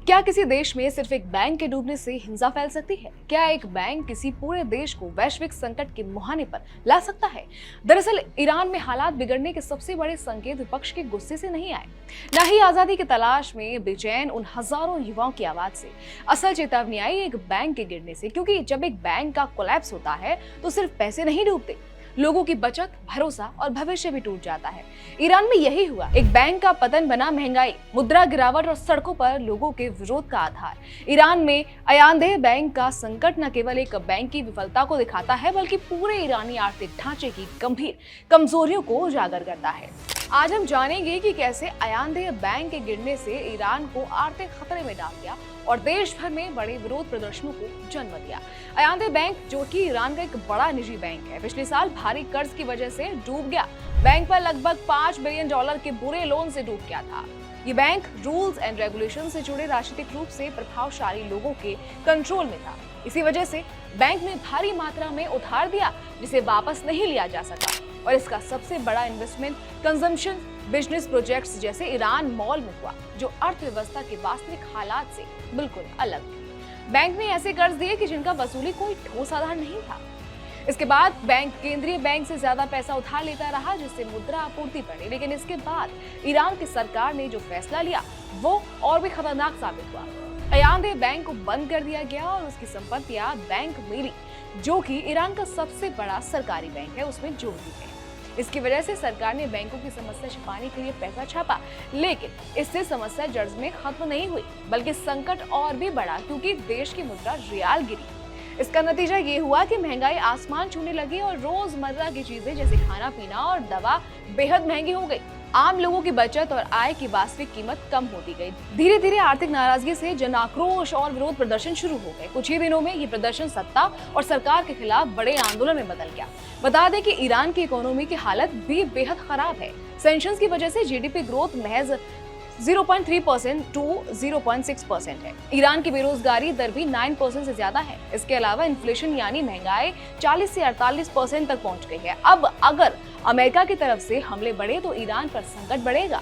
क्या किसी देश में सिर्फ एक बैंक के डूबने से हिंसा फैल सकती है? क्या एक बैंक किसी पूरे देश को वैश्विक संकट के मुहाने पर ला सकता है? दरअसल ईरान में हालात बिगड़ने के सबसे बड़े संकेत विपक्ष के गुस्से से नहीं आए, न ही आजादी की तलाश में बेचैन उन हजारों युवाओं की आवाज से। असल चेतावनी आई एक बैंक के गिरने से, क्योंकि जब एक बैंक का कोलैप्स होता है तो सिर्फ पैसे नहीं डूबते, लोगों की बचत, भरोसा और भविष्य भी टूट जाता है। ईरान में यही हुआ। एक बैंक का पतन बना महंगाई, मुद्रा गिरावट और सड़कों पर लोगों के विरोध का आधार। ईरान में आयांदेह बैंक का संकट न केवल एक बैंक की विफलता को दिखाता है, बल्कि पूरे ईरानी आर्थिक ढांचे की गंभीर कमजोरियों को उजागर करता है। आज हम जानेंगे कि कैसे आयांदेह बैंक के गिरने से ईरान को आर्थिक खतरे में डाल दिया और देश भर में बड़े विरोध प्रदर्शनों को जन्म दिया। आयांदेह बैंक, जो कि ईरान का एक बड़ा निजी बैंक है, पिछले साल भारी कर्ज की वजह से डूब गया। बैंक पर लगभग $5 बिलियन के बुरे लोन से डूब गया था। ये बैंक रूल्स एंड रेगुलेशन से जुड़े राजनीतिक रूप से प्रभावशाली लोगों के कंट्रोल में था। इसी वजह से बैंक ने भारी मात्रा में उधार दिया, जिसे वापस नहीं लिया जा सका, और इसका सबसे बड़ा इन्वेस्टमेंट कंजम्पशन बिजनेस प्रोजेक्ट्स जैसे ईरान मॉल में हुआ, जो अर्थव्यवस्था के वास्तविक हालात से बिल्कुल अलग थे। बैंक ने ऐसे कर्ज दिए कि जिनका वसूली कोई ठोस आधार नहीं था। इसके बाद बैंक केंद्रीय बैंक से ज्यादा पैसा उधार लेता रहा, जिससे मुद्रा आपूर्ति बढ़ी। लेकिन इसके बाद ईरान की सरकार ने जो फैसला लिया वो और भी खतरनाक साबित हुआ। आयांदेह बैंक को बंद कर दिया गया और उसकी संपत्तियां बैंक मेली, जो कि ईरान का सबसे बड़ा सरकारी बैंक है, उसमें जोड़ दी गई। इसकी वजह से सरकार ने बैंकों की समस्या छिपाने के लिए पैसा छापा, लेकिन इससे समस्या जड़ में खत्म नहीं हुई, बल्कि संकट और भी बढ़ा, क्योंकि देश की मुद्रा रियाल गिरी। इसका नतीजा ये हुआ कि महंगाई आसमान छूने लगी और रोजमर्रा की चीजें जैसे खाना पीना और दवा बेहद महंगी हो गई। आम लोगों की बचत और आय की वास्तविक कीमत कम होती गई। धीरे धीरे आर्थिक नाराजगी से जन आक्रोश और विरोध प्रदर्शन शुरू हो गए। कुछ ही दिनों में ये प्रदर्शन सत्ता और सरकार के खिलाफ बड़े आंदोलन में बदल गया। बता दें कि ईरान की इकोनॉमी की हालत भी बेहद खराब है। सैंक्शंस की वजह से जीडीपी ग्रोथ महज 0.3% टू 0.6% है। ईरान की बेरोजगारी दर भी 9% से ज्यादा है। इसके अलावा इन्फ्लेशन यानी महंगाई 40 से 48% तक पहुंच गई है। अब अगर अमेरिका की तरफ से हमले बढ़े तो ईरान पर संकट बढ़ेगा।